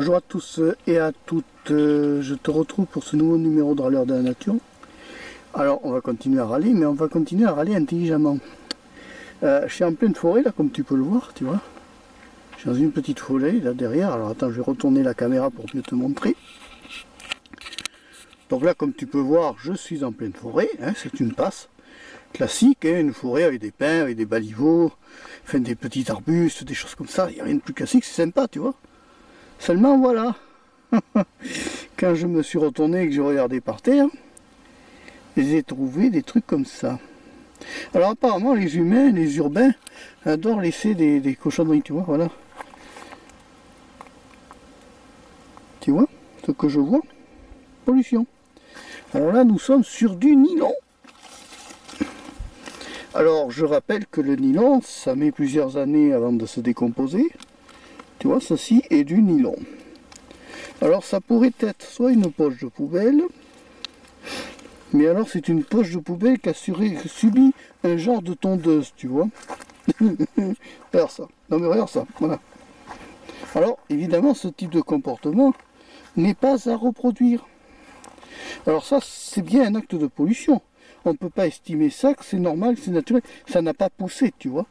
Bonjour à tous et à toutes, je te retrouve pour ce nouveau numéro de Râleurs de la Nature. Alors on va continuer à râler, mais on va continuer à râler intelligemment. Je suis en pleine forêt là, comme tu peux le voir, tu vois. Je suis dans une petite forêt là derrière, alors attends, je vais retourner la caméra pour mieux te montrer. Donc là, comme tu peux voir, je suis en pleine forêt, hein, c'est une passe classique, hein, une forêt avec des pins, avec des baliveaux, enfin des petits arbustes, des choses comme ça, il n'y a rien de plus classique, c'est sympa, tu vois. Seulement voilà, quand je me suis retourné et que j'ai regardé par terre, j'ai trouvé des trucs comme ça. Alors apparemment les humains, les urbains, adorent laisser des cochonneries, tu vois, voilà. Tu vois, ce que je vois, pollution. Alors là nous sommes sur du nylon. Alors je rappelle que le nylon, ça met plusieurs années avant de se décomposer. Tu vois, ceci est du nylon. Alors ça pourrait être soit une poche de poubelle, mais alors c'est une poche de poubelle qui a subi un genre de tondeuse, tu vois. Regarde ça. Non mais regarde ça, voilà. Alors évidemment ce type de comportement n'est pas à reproduire. Alors ça c'est bien un acte de pollution. On ne peut pas estimer ça, que c'est normal, que c'est naturel. Ça n'a pas poussé, tu vois.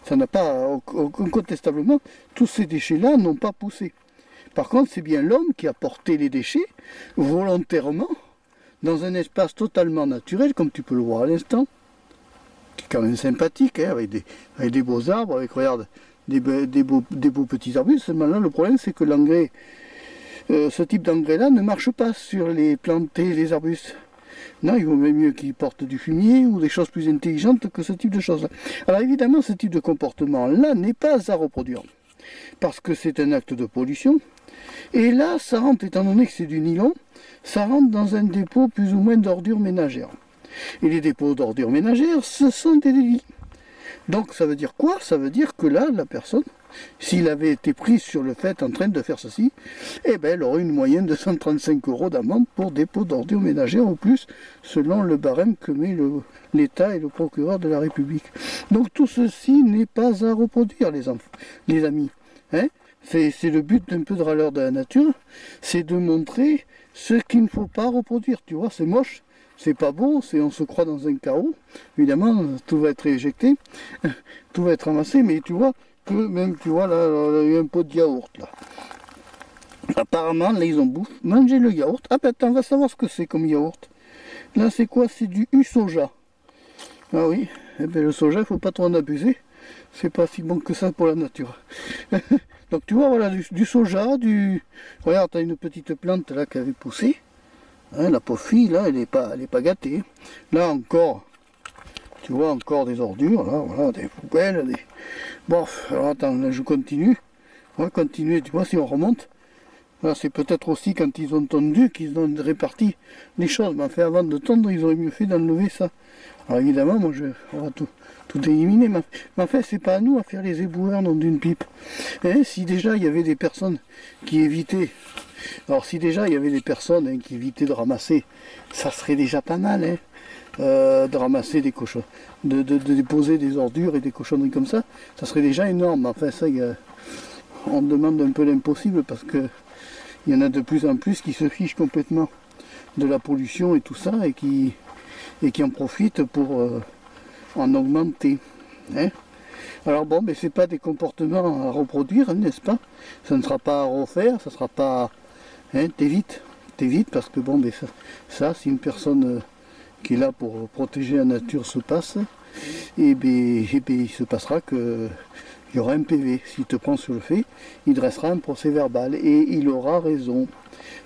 Ça n'a pas, incontestablement, tous ces déchets-là n'ont pas poussé. Par contre, c'est bien l'homme qui a porté les déchets volontairement dans un espace totalement naturel, comme tu peux le voir à l'instant, qui est quand même sympathique, hein, avec des beaux arbres, avec, regarde, des beaux petits arbustes. Seulement là, le problème, c'est que l'engrais, ce type d'engrais-là ne marche pas sur les plantes et les arbustes. Non, il vaut même mieux qu'ils portent du fumier ou des choses plus intelligentes que ce type de choses-là. Alors évidemment, ce type de comportement-là n'est pas à reproduire, parce que c'est un acte de pollution. Et là, ça rentre, étant donné que c'est du nylon, ça rentre dans un dépôt plus ou moins d'ordures ménagères. Et les dépôts d'ordures ménagères, ce sont des délits. Donc ça veut dire quoi? Ça veut dire que là, la personne, s'il avait été pris sur le fait en train de faire ceci, eh ben, elle aurait une moyenne de 135 € d'amende pour dépôt d'ordures ménagères ou plus, selon le barème que met l'État et le procureur de la République. Donc tout ceci n'est pas à reproduire, les amis. Hein? C'est le but d'un peu de Râleurs de la Nature, c'est de montrer ce qu'il ne faut pas reproduire. Tu vois, c'est moche, c'est pas beau, on se croit dans un chaos. Évidemment, tout va être éjecté, tout va être ramassé, mais tu vois que même, tu vois, là, il y a un pot de yaourt, là. Apparemment, là, ils ont mangé le yaourt. Ah ben, attends, on va savoir ce que c'est comme yaourt. Là, c'est quoi? C'est du soja. Ah oui, eh ben, le soja, il ne faut pas trop en abuser. C'est pas si bon que ça pour la nature. Donc tu vois, voilà, du soja, regarde, tu as une petite plante là qui avait poussé. Hein, la pauvre fille, là, elle n'est pas gâtée. Là encore, tu vois, encore des ordures, là, voilà, des poubelles, Bon, alors attends, là, je continue. On va continuer, tu vois, si on remonte. Là, c'est peut-être aussi quand ils ont tondu qu'ils ont réparti les choses. Mais enfin, avant de tondre, ils auraient mieux fait d'enlever ça. Alors évidemment, moi, on va tout éliminer. Mais enfin, c'est pas à nous à faire les éboueurs dans une pipe. Hein, si déjà il y avait des personnes qui évitaient, qui évitaient de ramasser, ça serait déjà pas mal, hein, de ramasser des cochons, de déposer des ordures et des cochonneries comme ça serait déjà énorme. Enfin, ça, on demande un peu l'impossible parce que il y en a de plus en plus qui se fichent complètement de la pollution et tout ça et qui en profitent pour en augmenter. Hein. Alors bon, mais c'est pas des comportements à reproduire, n'est-ce pas? Ça ne sera pas à refaire, ça sera pas. Hein, t'évites parce que bon, mais ça si une personne qui est là pour protéger la nature se passe, et bien il se passera que il y aura un PV. S'il te prend sur le fait, il dressera un procès verbal et il aura raison.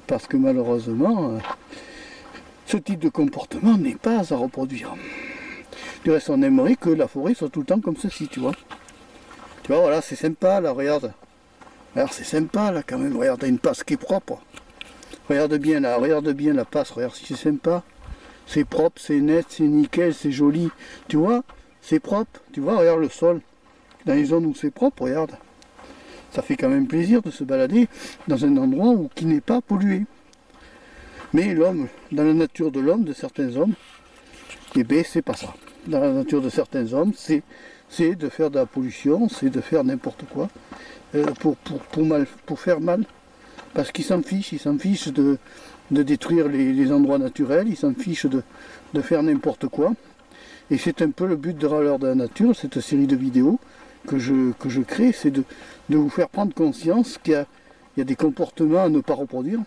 Parce que malheureusement, ce type de comportement n'est pas à reproduire. Du reste, on aimerait que la forêt soit tout le temps comme ceci, tu vois. Tu vois, voilà, c'est sympa, là, regarde. Alors, c'est sympa, là, quand même. Regarde, t'as une passe qui est propre. Regarde bien, là, regarde bien la passe. Regarde si c'est sympa. C'est propre, c'est net, c'est nickel, c'est joli. Tu vois, c'est propre. Tu vois, regarde le sol. Dans les zones où c'est propre, regarde. Ça fait quand même plaisir de se balader dans un endroit qui n'est pas pollué. Mais l'homme, dans la nature de l'homme, de certains hommes, eh bien, c'est pas ça. Dans la nature de certains hommes, c'est de faire de la pollution, c'est de faire n'importe quoi pour faire mal parce qu'ils s'en fichent de détruire les endroits naturels, ils s'en fichent de faire n'importe quoi. Et c'est un peu le but de Râleurs de la Nature, cette série de vidéos que je crée, c'est de vous faire prendre conscience qu'il y a des comportements à ne pas reproduire.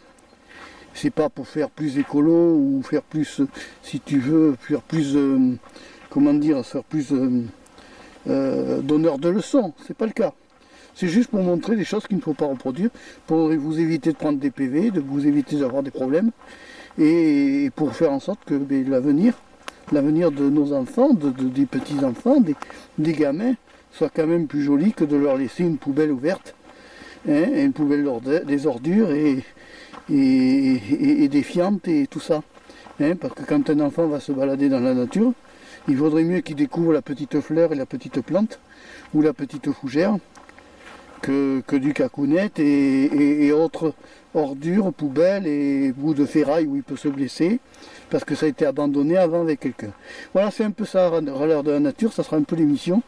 C'est pas pour faire plus écolo ou faire plus, si tu veux, faire plus, comment dire, faire plus donneur de leçons, c'est pas le cas. C'est juste pour montrer des choses qu'il ne faut pas reproduire, pour vous éviter de prendre des PV, de vous éviter d'avoir des problèmes, et pour faire en sorte que l'avenir de nos enfants, des petits-enfants, des gamins, soit quand même plus joli que de leur laisser une poubelle ouverte, hein, une poubelle des ordures et des fientes et tout ça. Hein, parce que quand un enfant va se balader dans la nature, il vaudrait mieux qu'il découvre la petite fleur et la petite plante, ou la petite fougère, que du cacounette et autres ordures, poubelles et bouts de ferraille où il peut se blesser parce que ça a été abandonné avant avec quelqu'un. Voilà, c'est un peu ça, Râleurs de la Nature. Ça sera un peu l'émission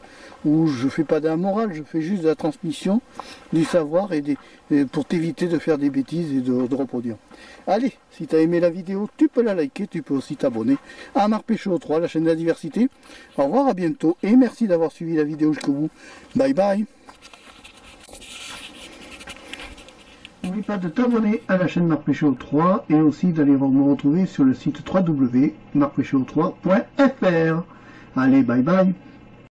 où je fais pas de la morale, je fais juste de la transmission du savoir et pour t'éviter de faire des bêtises et de reproduire. Allez, si tu as aimé la vidéo, tu peux la liker, tu peux aussi t'abonner à Marc Péchaud 3, la chaîne de la diversité. Au revoir, à bientôt et merci d'avoir suivi la vidéo jusqu'au bout. Bye bye. N'oublie pas de t'abonner à la chaîne Marc Péchaud 3 et aussi d'aller me retrouver sur le site www.marcpéchaud3.fr. Allez, bye bye.